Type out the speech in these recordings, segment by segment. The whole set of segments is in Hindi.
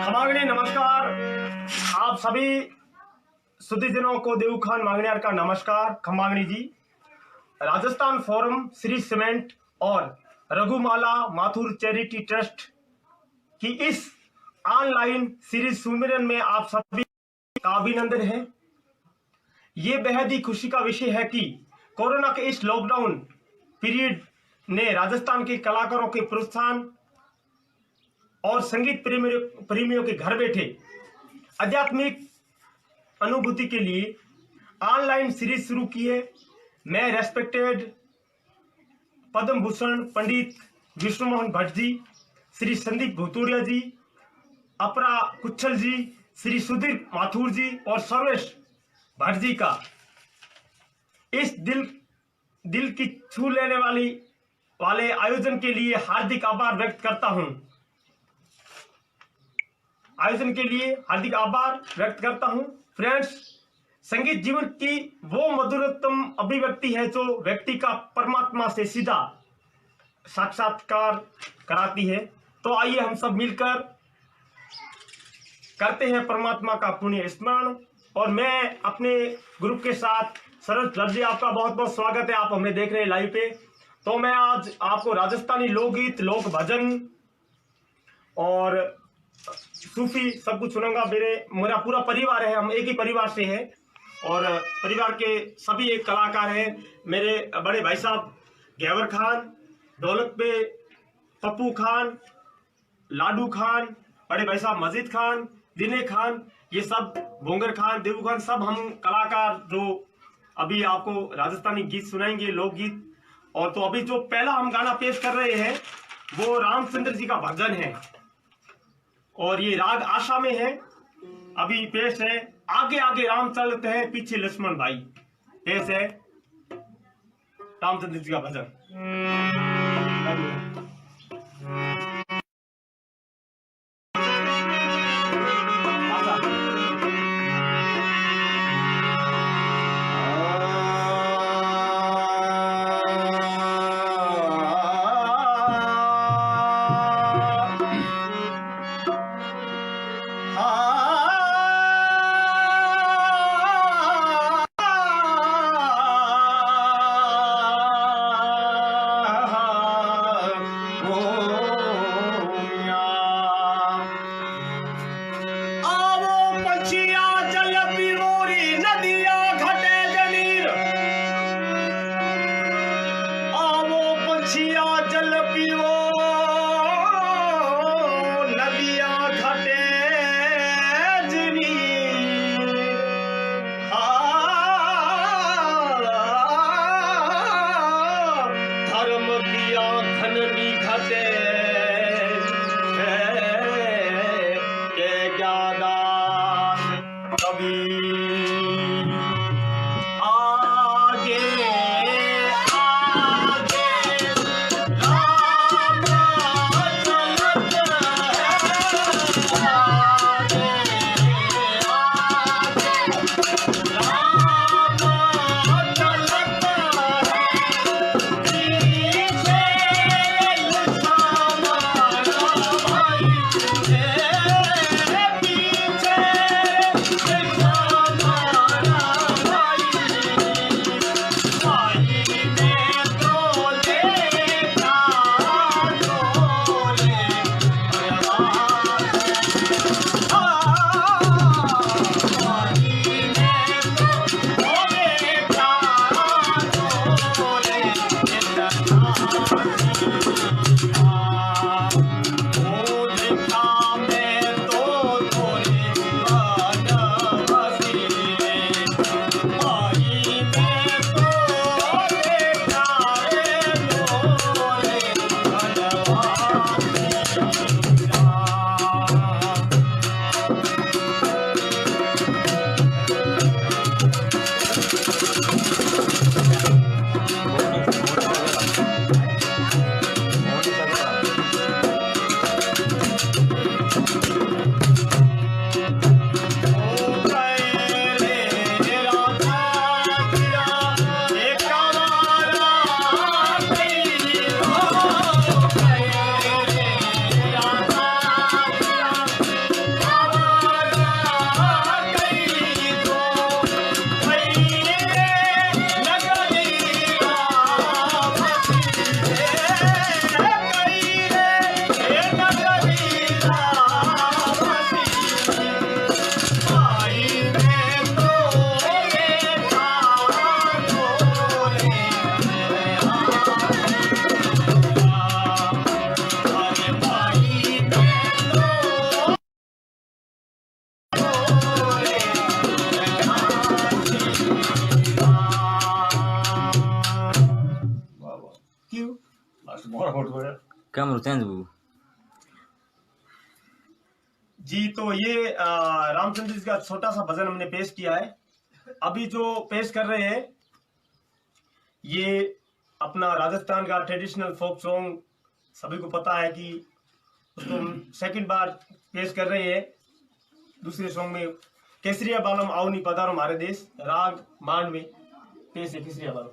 खमागणी नमस्कार। आप सभी सुधीजनों को देव खान मांगनियार का नमस्कार। खमागणी जी, राजस्थान फोरम, श्री सीमेंट और रघुमाला माथुर चैरिटी ट्रस्ट की इस ऑनलाइन सीरीज सुमिरन में आप सभी का अभिनंदन है। ये बेहद ही खुशी का विषय है कि कोरोना के इस लॉकडाउन पीरियड ने राजस्थान के कलाकारों के प्रोत्साहन और संगीत प्रेमियों के घर बैठे आध्यात्मिक अनुभूति के लिए ऑनलाइन सीरीज शुरू की है। मैं रेस्पेक्टेड पद्म भूषण पंडित विष्णु मोहन भट्ट जी, श्री संदीप भूतोड़िया जी, अपरा कुच्छल जी, श्री सुधीर माथुर जी और सर्वेश भट्ट जी का इस दिल की छू लेने वाले आयोजन के लिए हार्दिक आभार व्यक्त करता हूं। फ्रेंड्स, संगीत जीवन की वो मधुरतम अभिव्यक्ति है जो व्यक्ति का परमात्मा से सीधा साक्षात्कार कराती है। तो आइए हम सब मिलकर करते हैं परमात्मा का पुण्य स्मरण। और मैं अपने ग्रुप के साथ सरस भट्ट जी, आपका बहुत बहुत स्वागत है। आप हमें देख रहे हैं लाइव पे। तो मैं आज आपको राजस्थानी लोकगीत, लोक भजन और सूफी सब कुछ सुनाऊंगा। मेरा पूरा परिवार है, हम एक ही परिवार से हैं और परिवार के सभी एक कलाकार हैं। मेरे बड़े भाई साहब घेवर खान, ढोलक पे पप्पू खान, लाडू खान, बड़े भाई साहब मजीद खान, दिने खान, ये सब भोंगर खान, देवू खान, सब हम कलाकार जो अभी आपको राजस्थानी गीत सुनाएंगे, लोकगीत। और तो अभी जो पहला हम गाना पेश कर रहे हैं वो रामचंद्र जी का भजन है और ये राग आशा में है। अभी पेश है आगे आगे राम चलते हैं पीछे लक्ष्मण भाई। पेश है रामचंद्र जी का भजन। कम रुचेंज बू जी। तो ये रामचंद्र जी का छोटा सा भजन हमने पेश किया है। अभी जो पेश कर रहे हैं ये अपना राजस्थान का ट्रेडिशनल फोक सॉन्ग, सभी को पता है कि उसको हम सेकंड बार पेश कर रहे हैं। दूसरे सॉन्ग में केसरिया बालम आओनी पधारो हमारे देश, राग मांड में पेश है केसरिया बालम।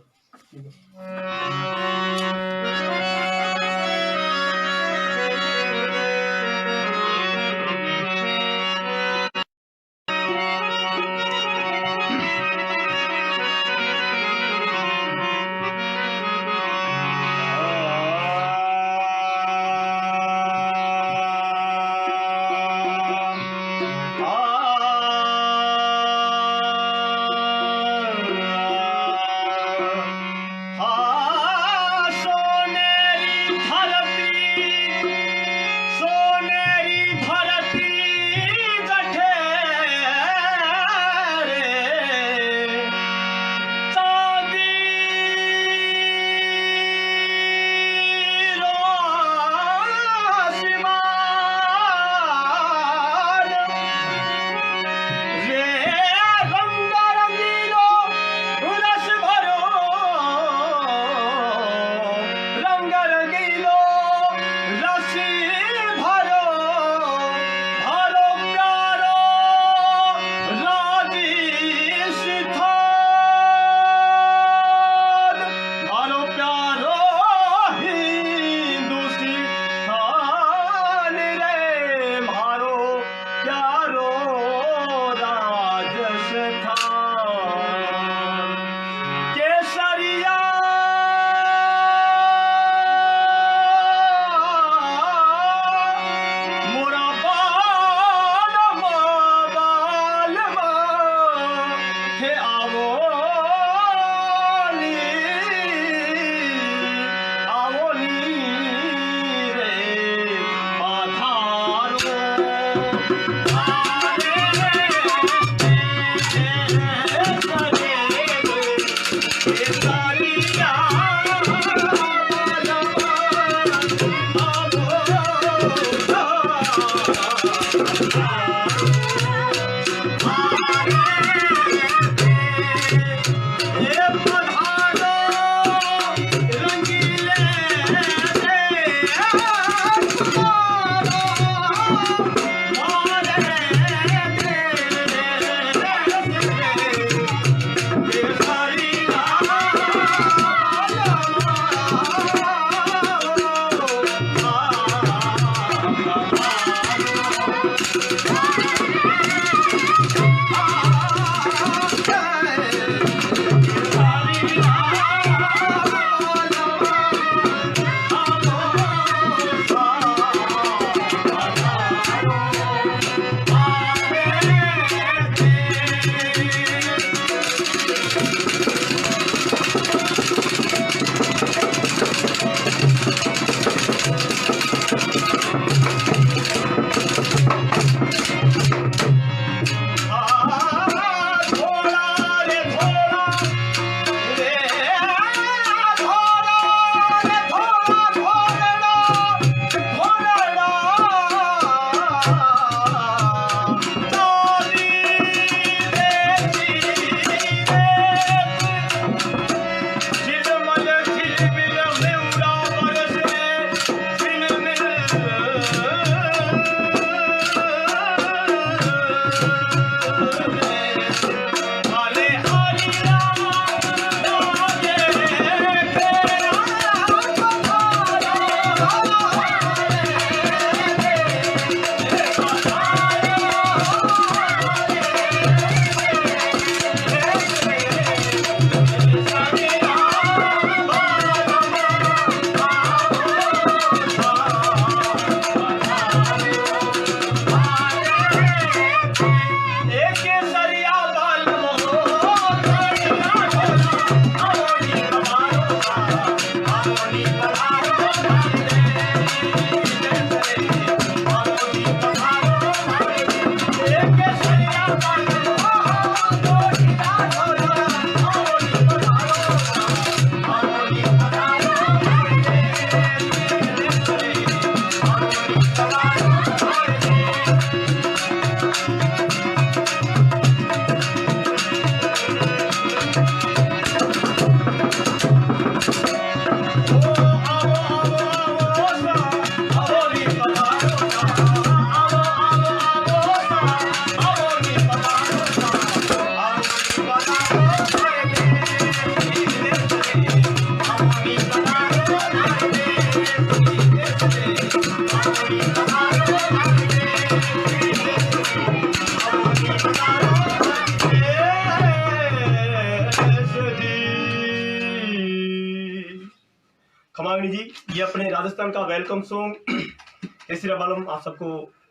राजस्थान का वेलकम सॉन्ग केसरिया बालम आप सबको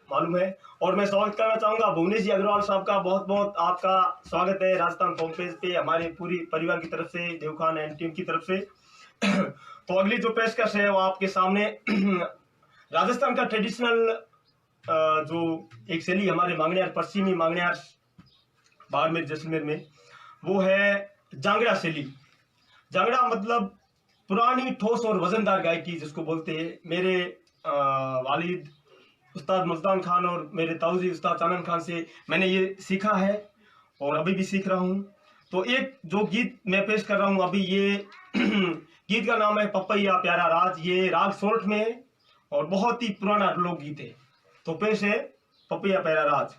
मालूम है। और मैं स्वागत करना चाहूंगा भुवनेश जी अग्रवाल साहब का। बहुत बहुत आपका स्वागत है राजस्थान होम पेज पे हमारे पूरी परिवार की तरफ से, देवखान एंड टीम की तरफ से। तो अगली जो पेशकश है वो आपके सामने राजस्थान का ट्रेडिशनल जो एक शैली हमारे मांगनेर, पश्चिमी मांगनेर बाड़मेर जैसलमेर में, वो है जांगड़ा शैली। जांगड़ा मतलब पुरानी ठोस और वजनदार गायकी जिसको बोलते हैं। मेरे वालिद उस्ताद मुल्तान खान और मेरे ताऊजी उस्ताद चानन खान से मैंने ये सीखा है और अभी भी सीख रहा हूँ। तो एक जो गीत मैं पेश कर रहा हूँ अभी, ये गीत का नाम है पपैया प्यारा राज। ये राग सोरठ में है और बहुत ही पुराना लोकगीत है। तो पेश है पपैया प्यारा राज।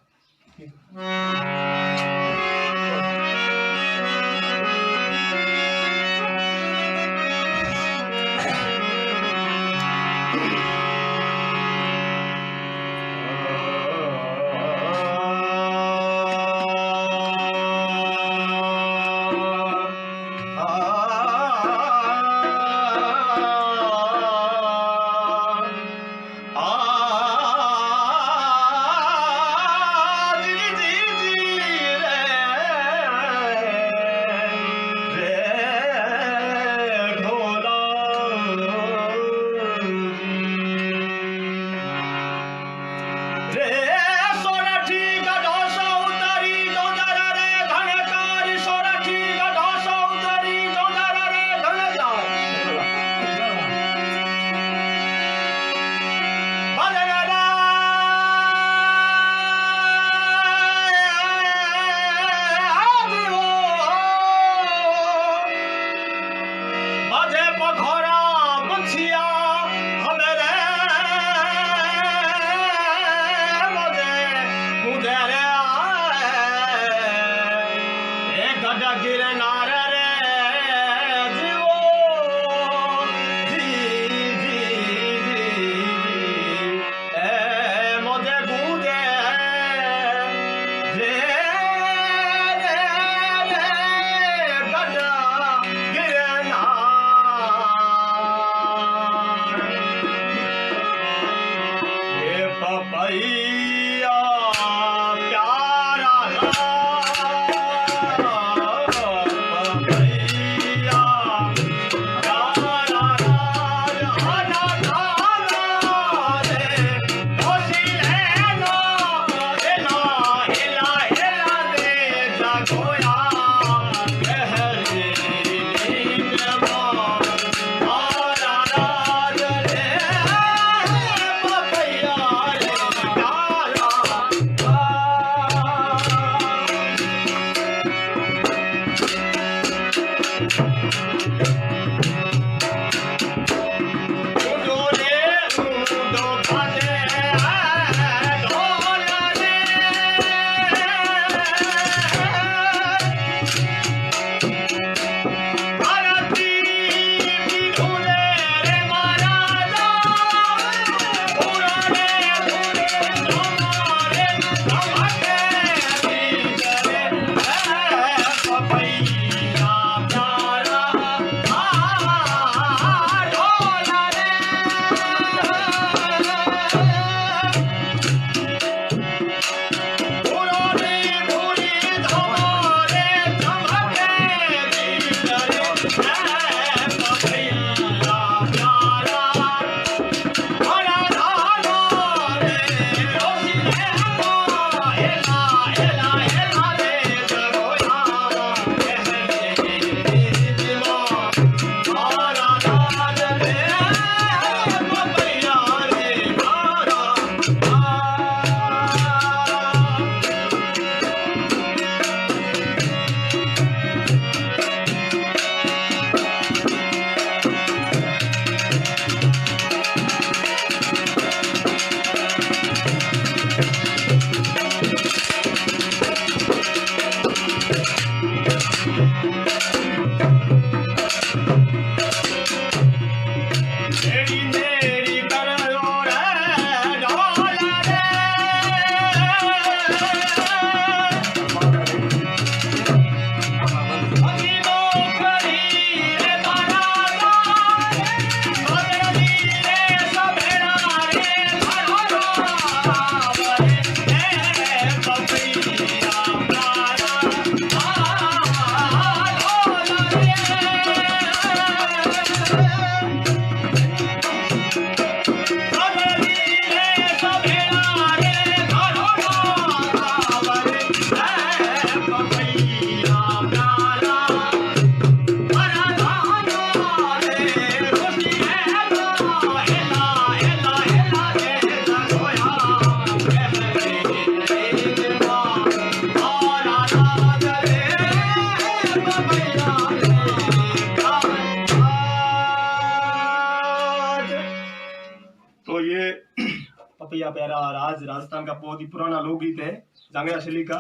राजस्थान का बहुत ही पुराना लोकगीत है, जांगड़ा शैली का।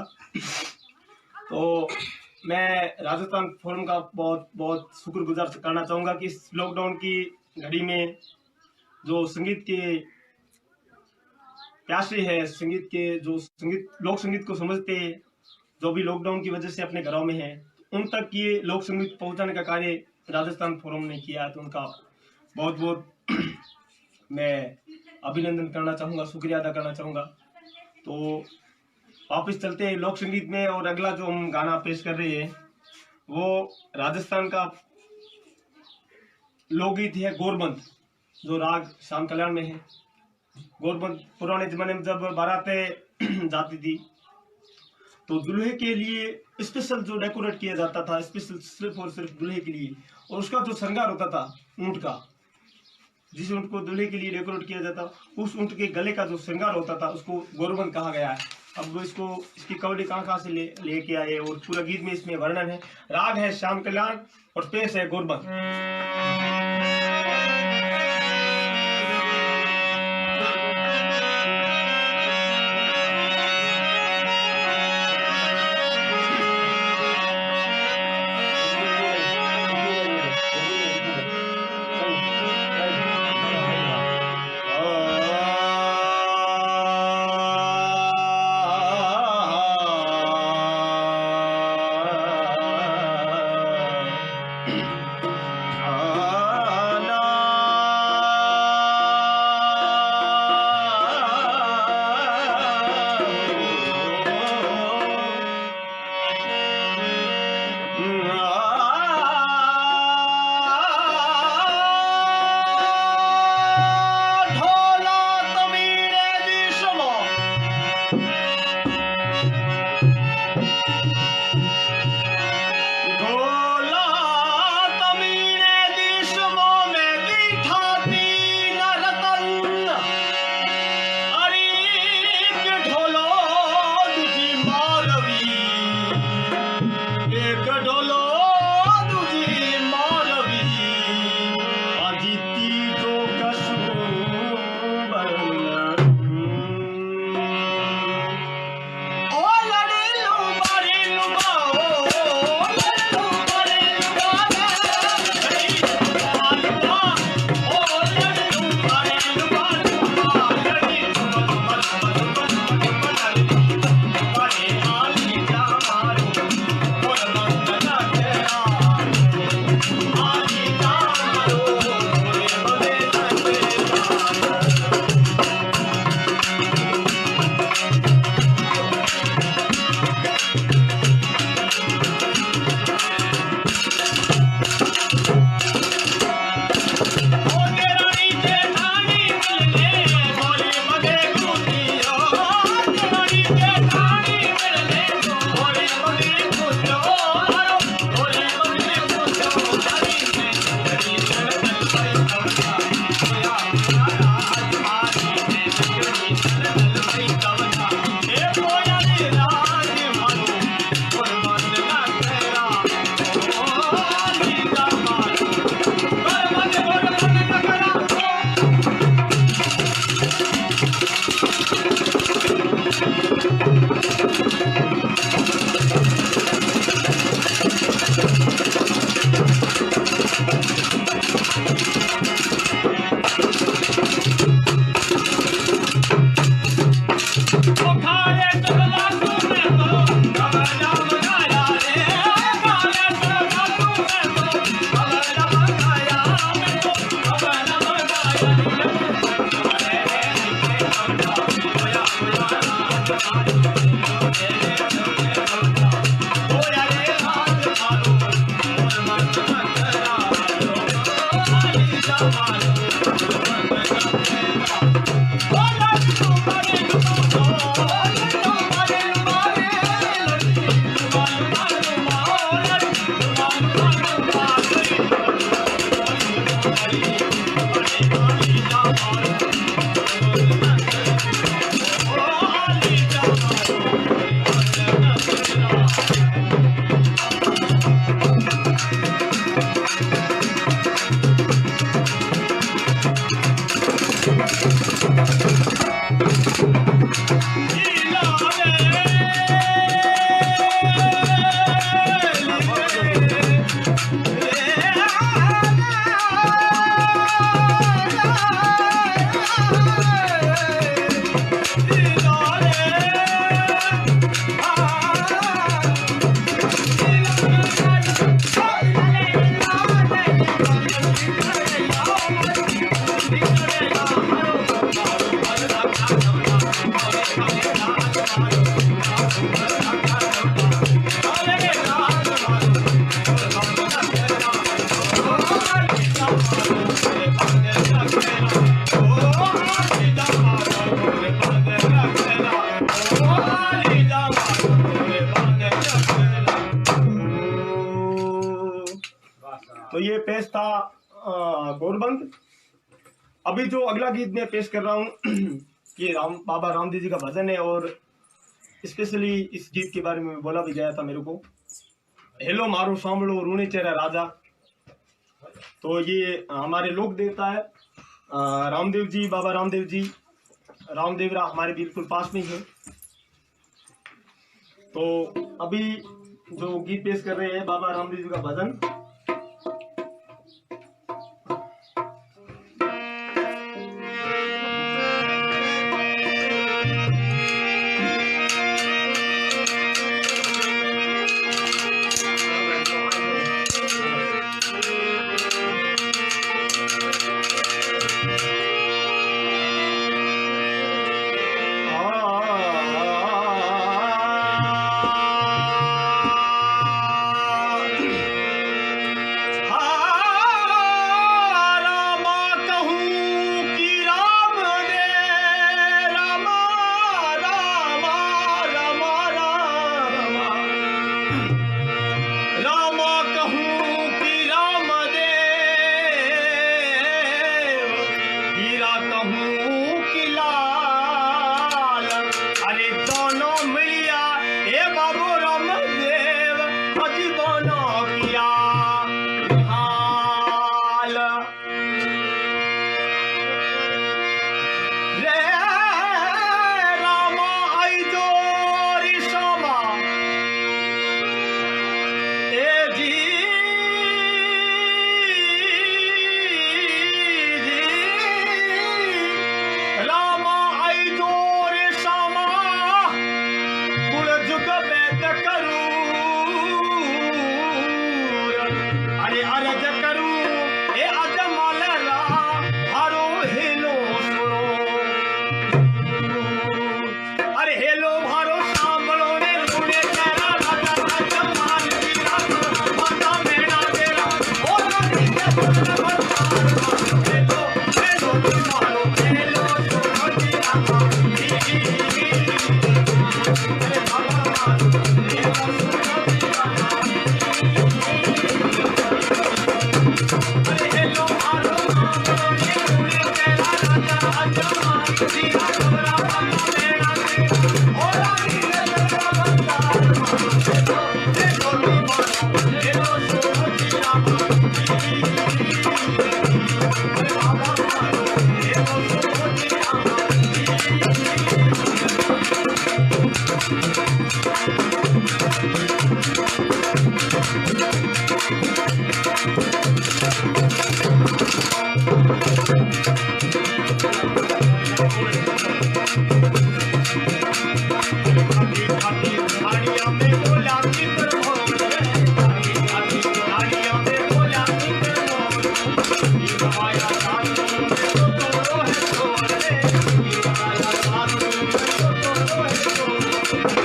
तो मैं राजस्थान फोरम का बहुत बहुत शुक्रगुजार करना चाहूँगा कि इस लॉकडाउन की घड़ी में जो संगीत के प्यासे है, संगीत के जो लोक संगीत को समझते हैं, जो भी लॉकडाउन की वजह से अपने घरों में है, उन तक ये लोक संगीत पहुंचाने का कार्य राजस्थान फोरम ने किया है। तो उनका बहुत बहुत मैं अभिनंदन करना चाहूँगा, शुक्रिया अदा करना चाहूँगा। तो वापस चलते हैं लोक संगीत में, और अगला जो हम गाना पेश कर रहे हैं वो राजस्थान का लोकगीत है गोरबंद, जो राग श्याम कल्याण में है। गोरबंद पुराने जमाने में जब बारातें जाती थी तो दूल्हे के लिए स्पेशल जो डेकोरेट किया जाता था, स्पेशल सिर्फ और सिर्फ दूल्हे के लिए, और उसका जो श्रृंगार होता था ऊंट का, जिस ऊंट को दूल्हे के लिए डेकोरेट किया जाता, उस ऊंट के गले का जो श्रृंगार होता था उसको गोरबंद कहा गया है। अब इसकी कवड़ी कहाँ से लेके आए, और पूरा गीत में इसमें वर्णन है। राग है श्याम कल्याण और पेश है गोरबंद। तो ये पेश था गौरबंद। अभी जो अगला गीत मैं पेश कर रहा हूँ ये बाबा रामदेव जी का भजन है, और स्पेशली इस गीत के बारे में बोला भी गया था मेरे को, हेलो मारो सांभलो रूणे चेहरा राजा। तो ये हमारे लोक देवता है रामदेव जी, बाबा रामदेव जी। रामदेवरा हमारे बिल्कुल पास में ही है। तो अभी जो गीत पेश कर रहे हैं बाबा रामदेव जी का भजन।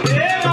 Hey,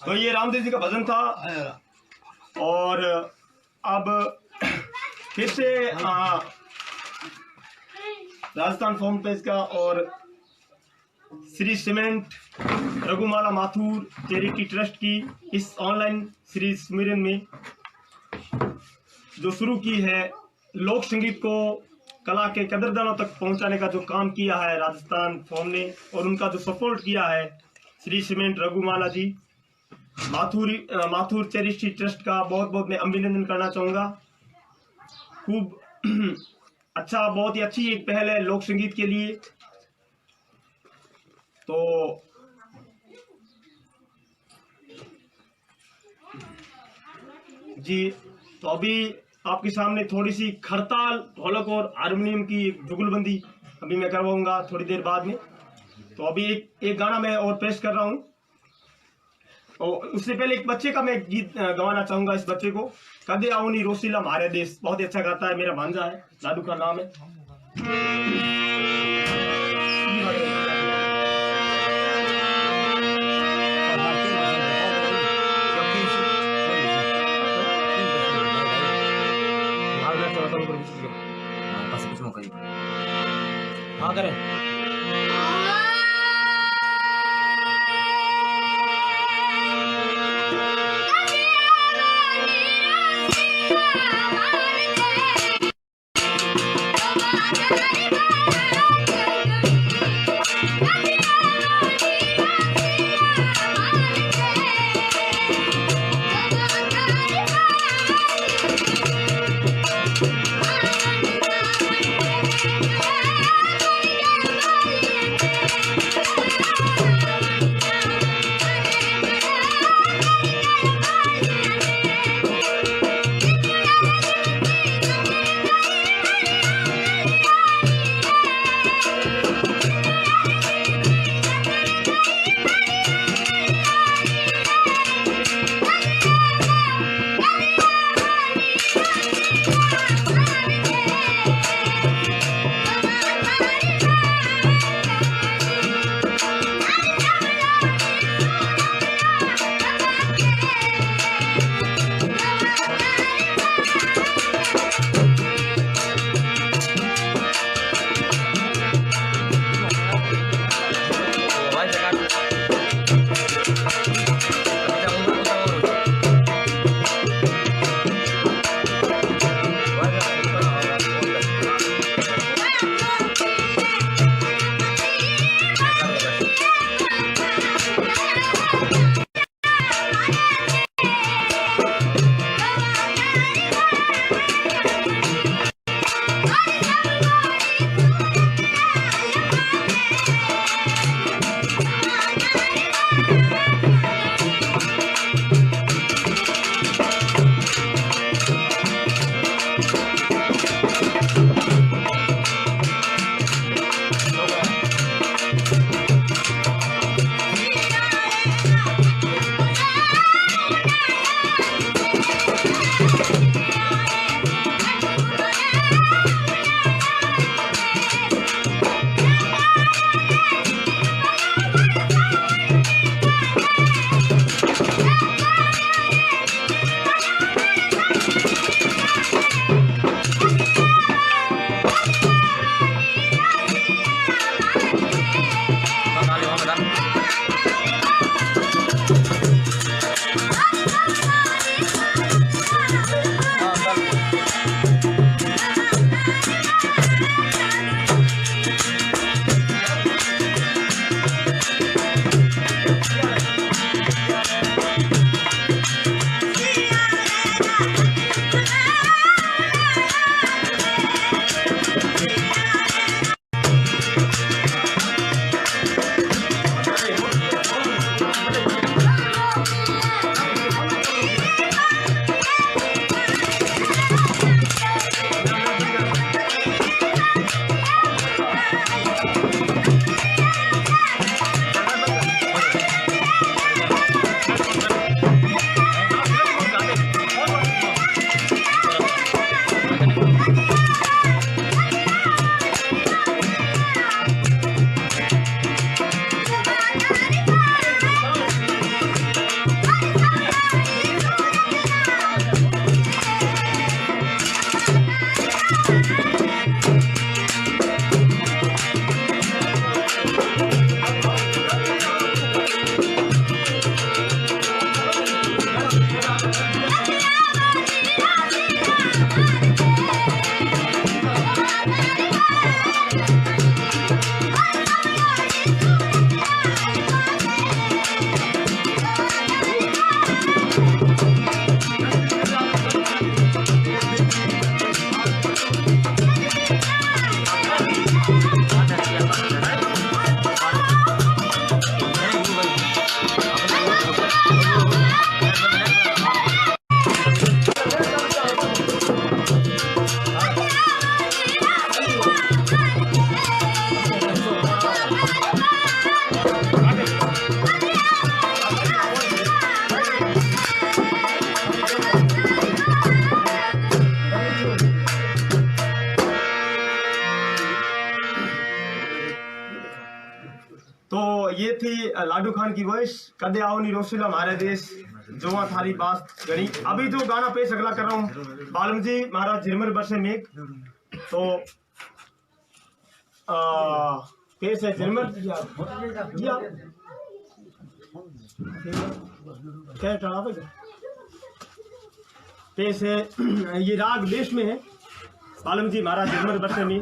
तो ये रामदेव जी का भजन था। और अब फिर से राजस्थान फॉर्म पेज का और Shree cement Raghumala Mathur charity trust की इस ऑनलाइन श्री सुमिरन में जो शुरू की है, लोक संगीत को कला के कदरदानों तक पहुंचाने का जो काम किया है राजस्थान फॉर्म ने, और उनका जो सपोर्ट किया है श्री सीमेंट रघुमाला जी माथुर चैरिटी ट्रस्ट का बहुत बहुत मैं अभिनंदन करना चाहूँगा। खूब अच्छा, बहुत ही अच्छी एक पहल है लोक संगीत के लिए। तो जी, तो अभी आपके सामने थोड़ी सी खरताल, ढोलक और हारमोनियम की जुगलबंदी अभी मैं करवाऊंगा थोड़ी देर बाद में। तो अभी एक गाना मैं और पेश कर रहा हूँ, और उससे पहले एक बच्चे का मैं गीत गवाना चाहूंगा। इस बच्चे को कदे आओनी रोसीला मारे देश, बहुत ही अच्छा गाता है, मेरा भांजा है, दादू का नाम है। हाँ करें। तो ये थी लाडू खान की वॉइस। कदे आओ नी रोशिला हमारे देश जो थारी बात गणी। अभी जो गाना पेश अगला कर रहा हूँ बालम जी महाराज झिरमर बरसे मेघ। तो पेश है झिरमर क्या पेश है। ये राग देश में है बालम जी महाराज झिरमर बरसे में।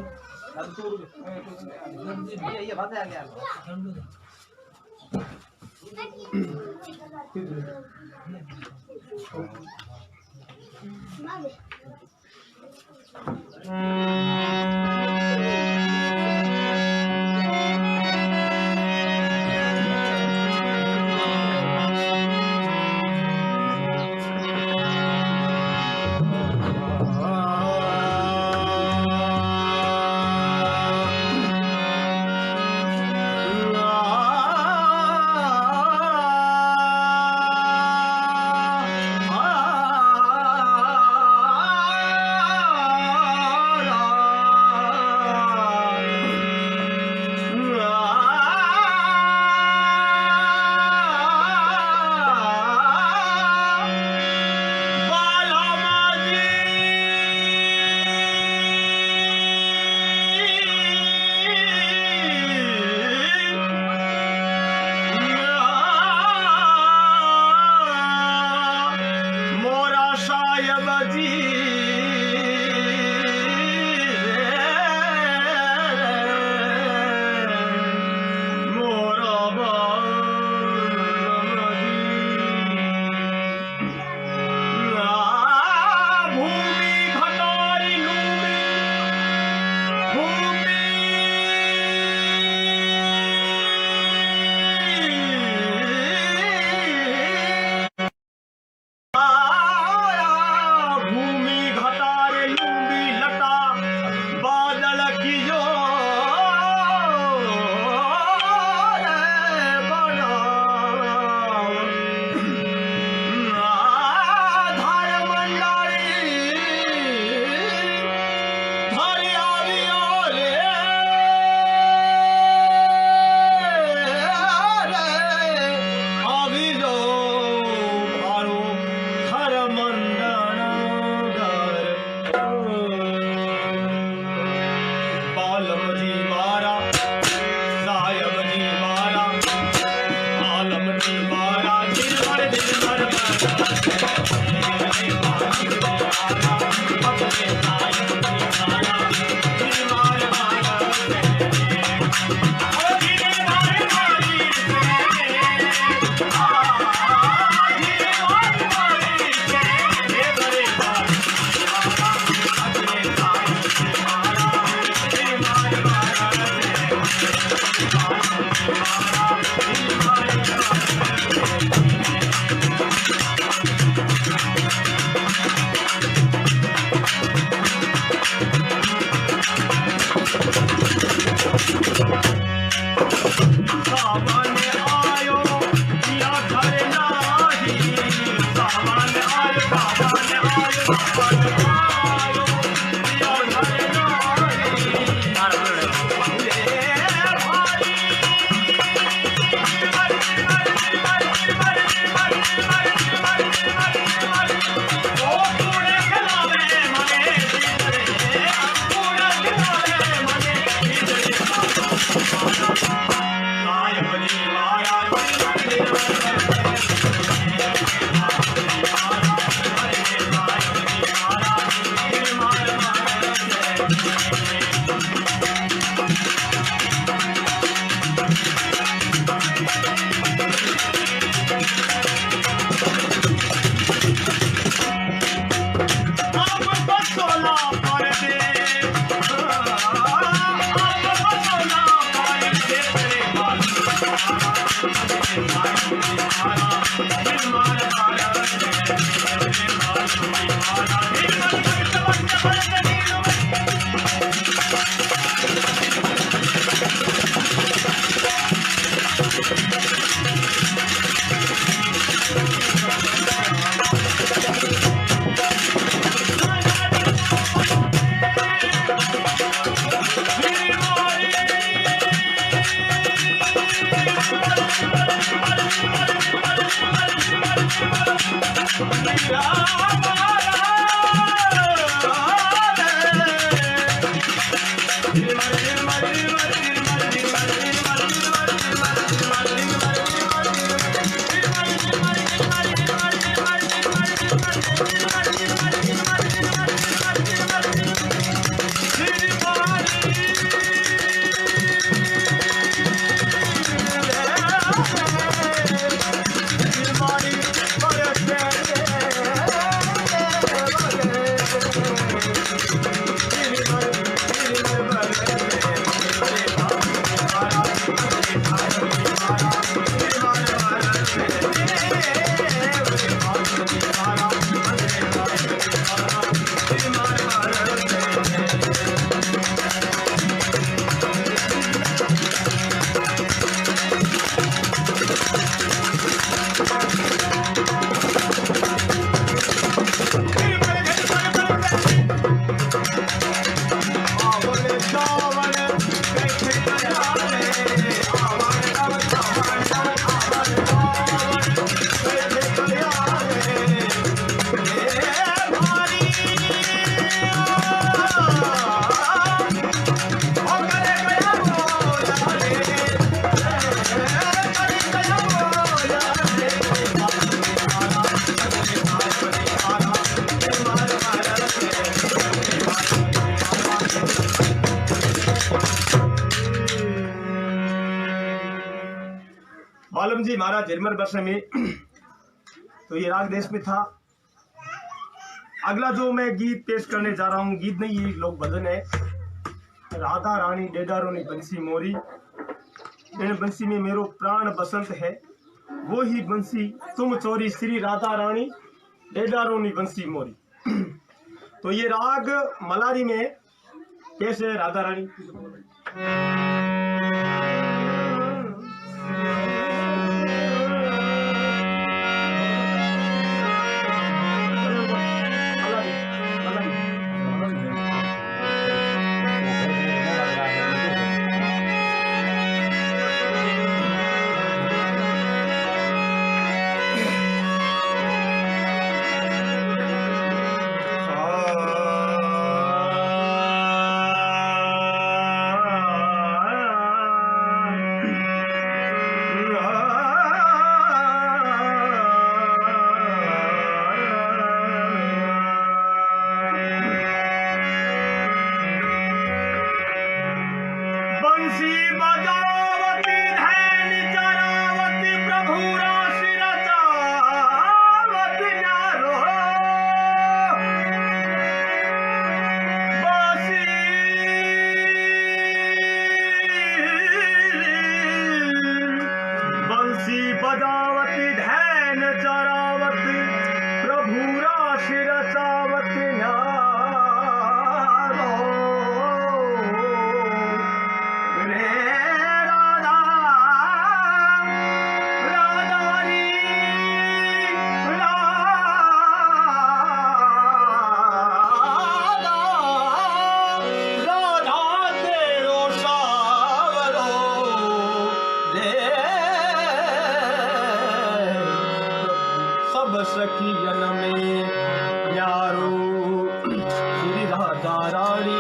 मालूम जी महाराज झिरमर वर्ष में तो ये राग देश में था। अगला जो मैं गीत पेश करने जा रहा हूँ, गीत नहीं ये लोक भजन है। राधा रानी डेडारोनी बंसी मोरी, इन बंसी में मेरो प्राण बसंत है, वो ही बंसी तुम चोरी श्री राधा रानी डेडारोनी बंसी मोरी। तो ये राग मलारी में कैसे है राधा रानी। सखी जन में प्यारो श्री राधा रानी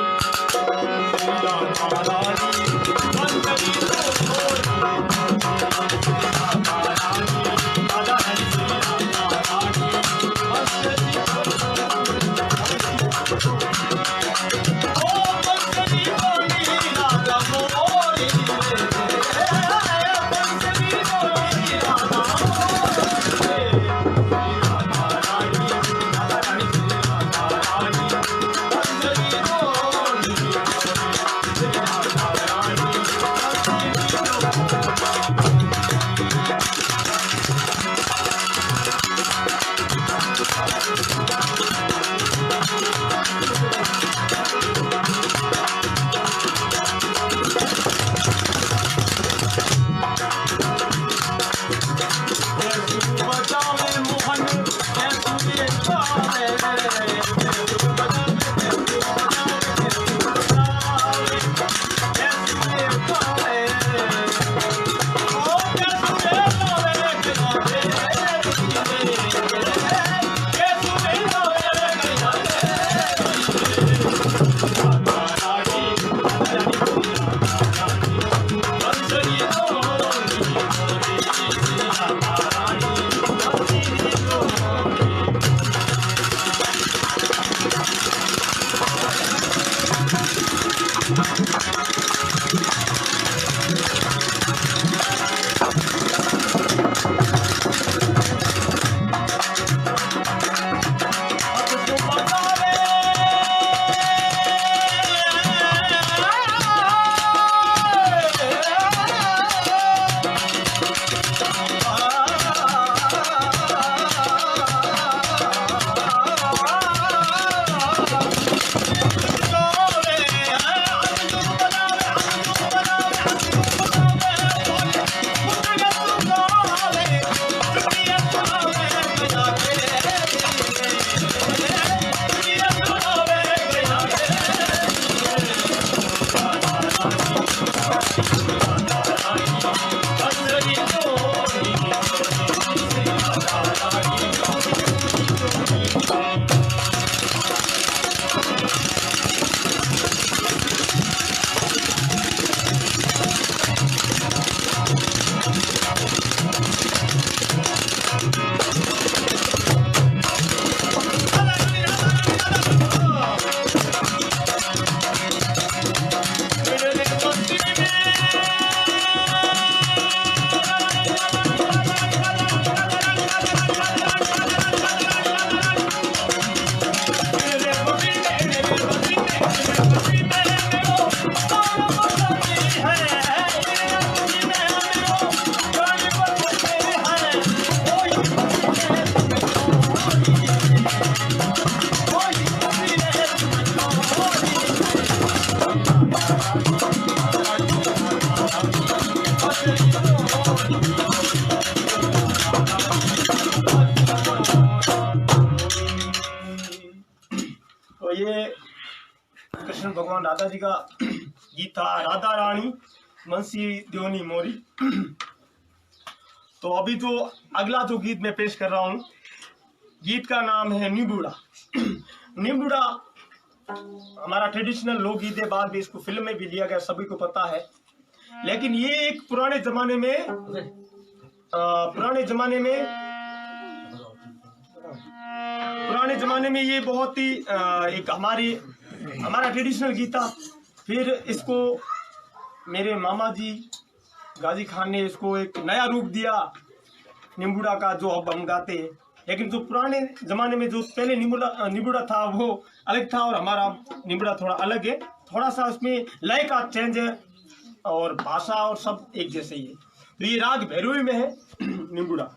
राधा जी का गीत था, राधा रानी मनसी देवनी मोरी। तो अभी जो अगला जो गीत मैं पेश कर रहा हूँ, गीत का नाम है निबूड़ा। निबूड़ा हमारा ट्रेडिशनल लोकगीत है, बाद में इसको फिल्म में भी लिया गया, सभी को पता है। लेकिन ये एक पुराने जमाने में ये बहुत ही एक हमारा ट्रेडिशनल गीत था। फिर इसको मेरे मामा जी गाजी खान ने इसको एक नया रूप दिया निम्बुड़ा का, जो अब हम गाते हैं। लेकिन जो पुराने जमाने में जो पहले निम्बुड़ा था वो अलग था, और हमारा निम्बुड़ा थोड़ा अलग है। थोड़ा सा उसमें लय का चेंज है और भाषा और सब एक जैसे ही है। तो ये राग भैरवी में है निम्बुड़ा।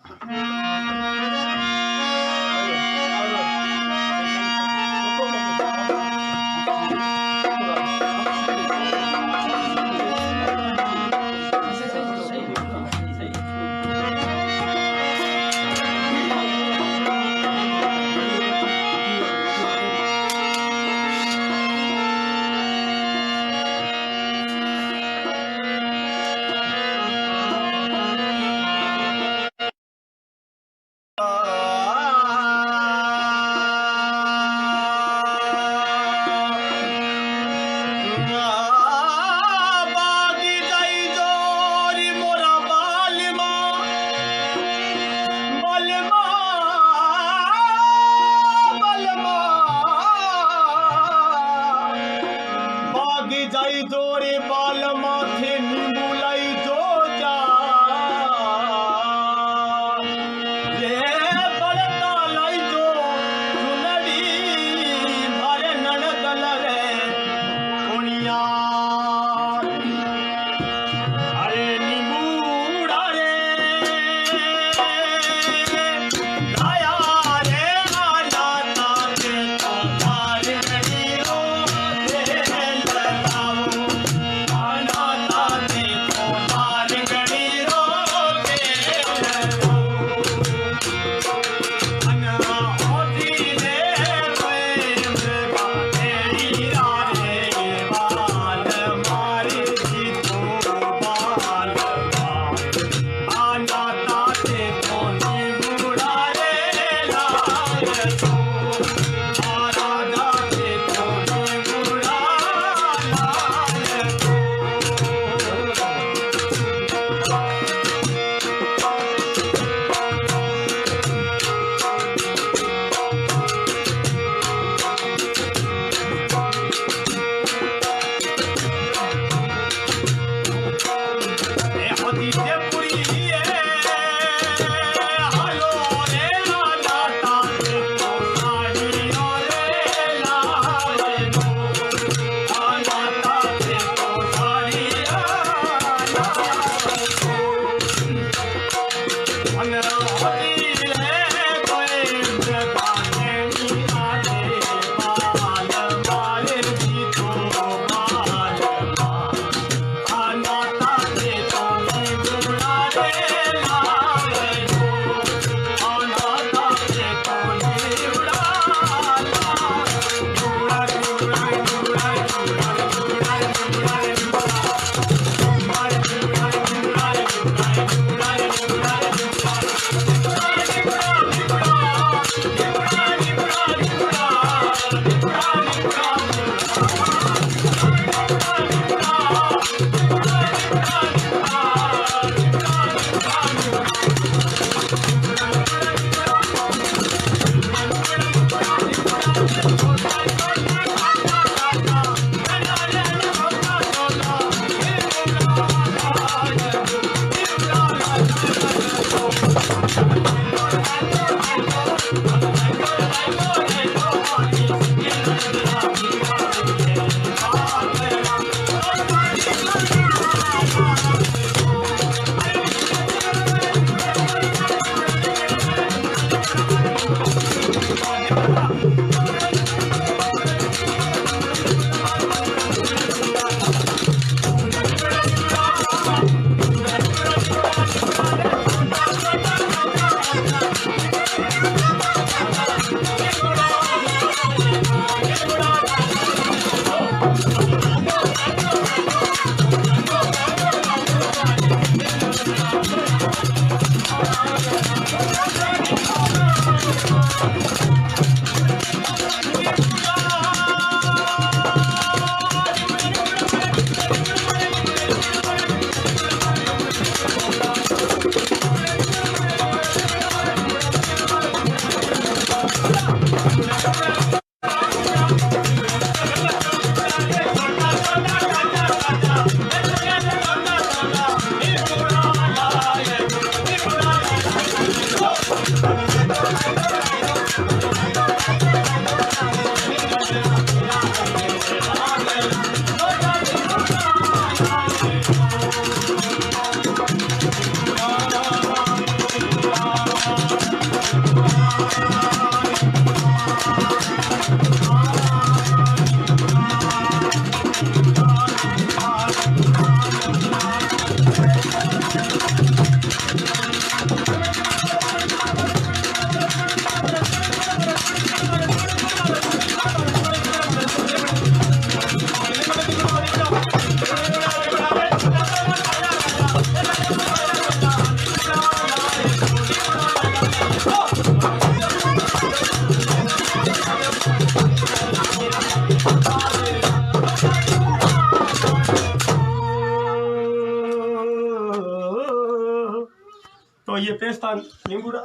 तो ये पेश था नींबूड़ा।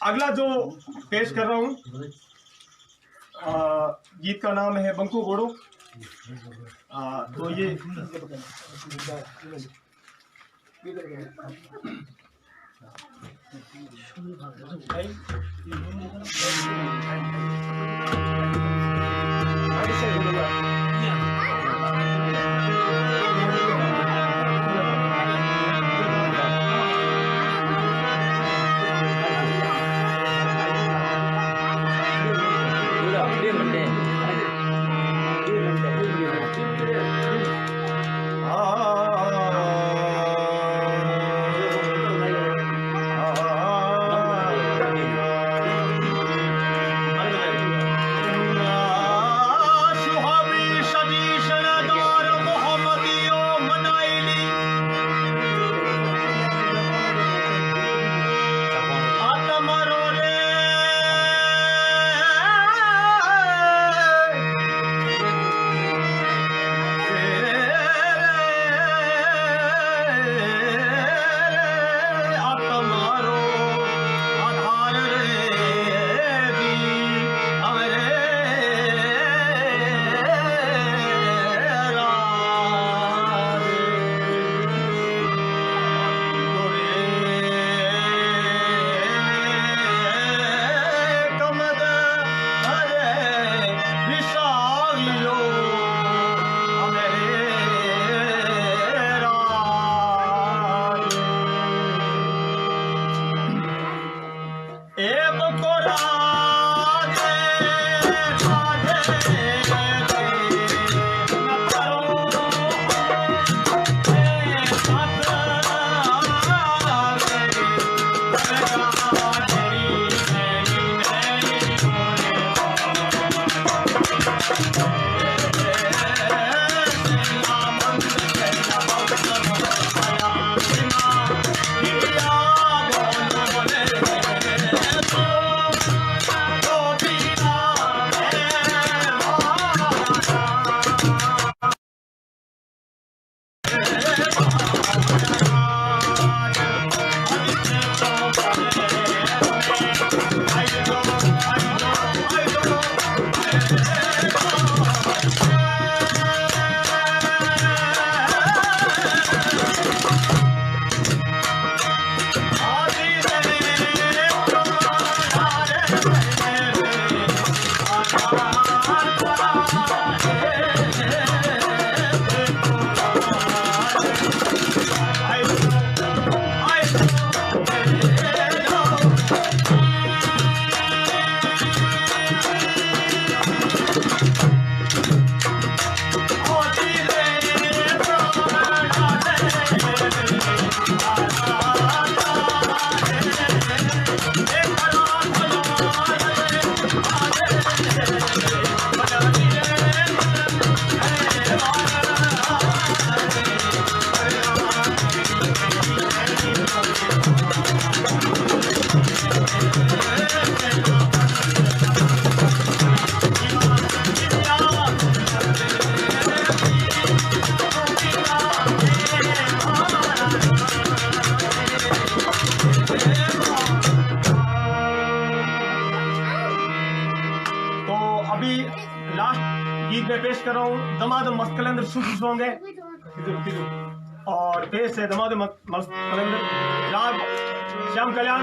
अगला जो पेश कर रहा हूँ गीत का नाम है बंकू गोड़ो। तो ये गीत में पेश कर रहा हूँ दमाद मस्त कलंदर सूफी सॉन्ग है और पेश है दमाद मस्त कलंदर राग श्याम कल्याण।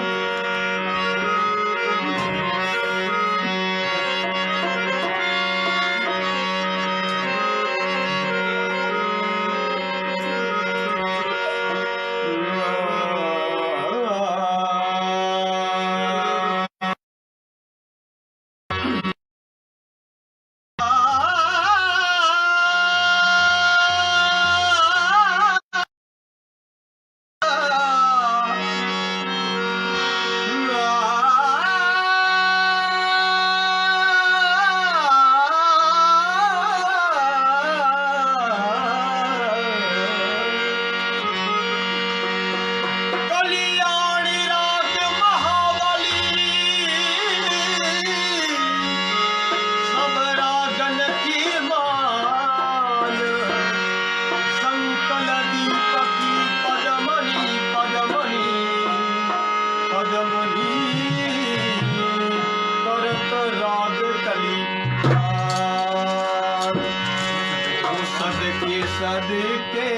ये सदके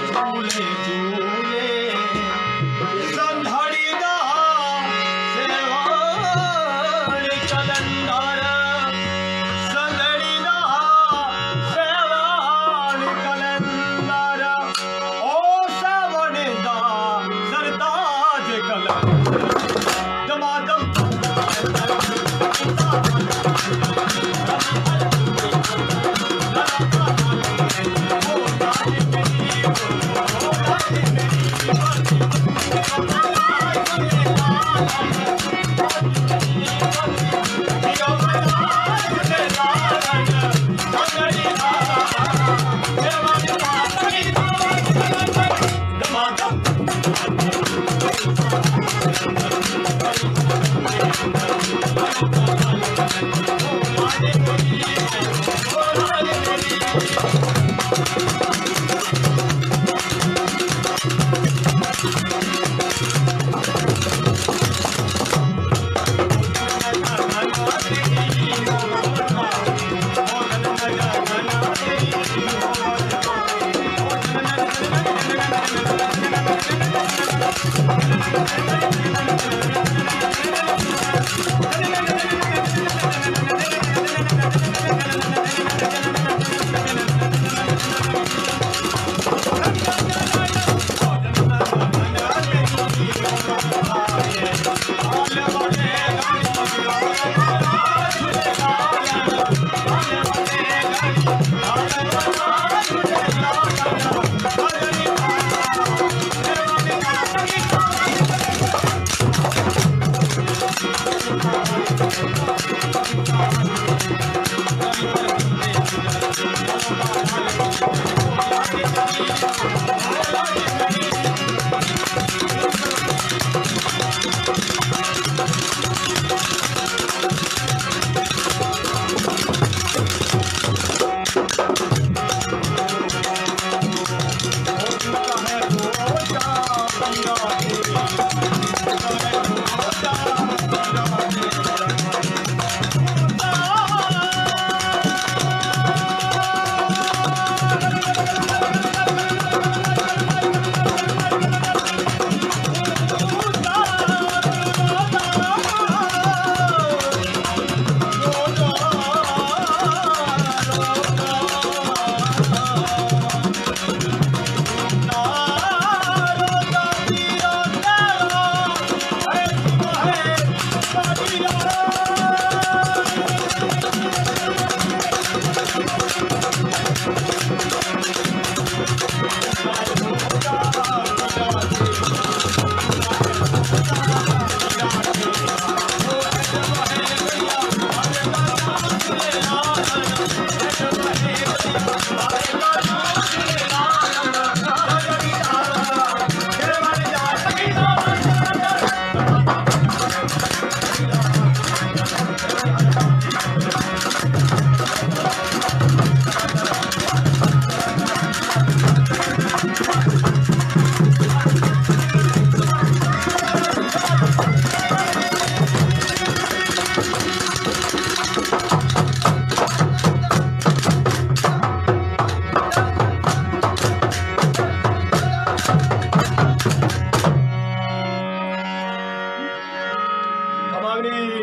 झूले झूले संधड़ी दा सेवान कलंदर संधड़ी दा सेवान कलंदर ओ सावन दा सरताज कलंदर दमादम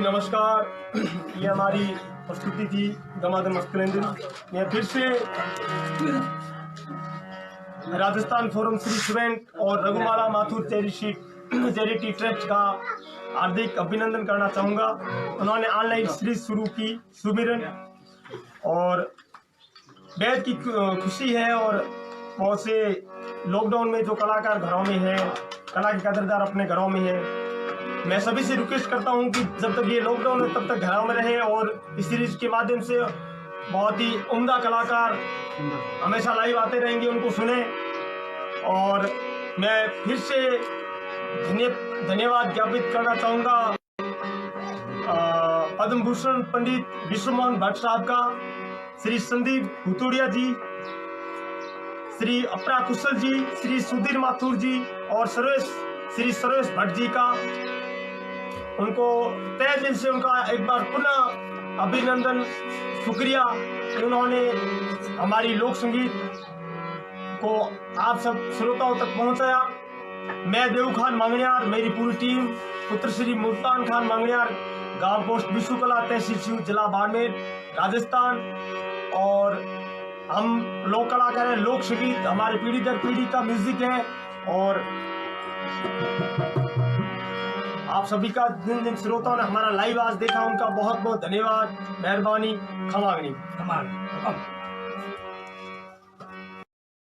नमस्कार। ये हमारी प्रस्तुति थी दमादम मस्कलेंद्र। मैं फिर से राजस्थान फोरम श्री सीमेंट और रघुमाला माथुर चैरिटी ट्रस्ट का हार्दिक अभिनंदन करना चाहूँगा। उन्होंने ऑनलाइन सीरीज शुरू की सुमिरन, और बेहद की खुशी है। और बहुत से लॉकडाउन में जो कलाकार घरों में है, कला के कदरदार अपने घरों में है, मैं सभी से रिक्वेस्ट करता हूं कि जब तक ये लॉकडाउन है तब तक घरों में रहे और इस सीरीज के माध्यम से बहुत ही उम्दा कलाकार हमेशा लाइव आते रहेंगे, उनको सुने। और मैं फिर से धन्यवाद ज्ञापित करना चाहूँगा पद्म भूषण पंडित विश्वमोहन भट्ट साहब का, श्री संदीप भुतुड़िया जी, श्री अपरा कुशल जी, श्री सुधीर माथुर जी और श्री सर्वेश भट्ट जी का। उनको तहे दिल से उनका एक बार पुनः अभिनंदन, शुक्रिया कि उन्होंने हमारी लोक संगीत को आप सब श्रोताओं तक पहुंचाया। मैं देऊ खान मांगणियार, मेरी पूरी टीम, पुत्र श्री मुल्तान खान मांगणियार, गांव पोस्ट विश्वकला, तहसील सियूत, जिला बाड़मेर, राजस्थान। और हम लोक कलाकार हैं, लोक संगीत हमारी पीढ़ी दर पीढ़ी का म्यूजिक है। और आप सभी का जिन जिन श्रोताओं ने हमारा लाइव आज देखा उनका बहुत बहुत धन्यवाद, मेहरबानी, खमागनी।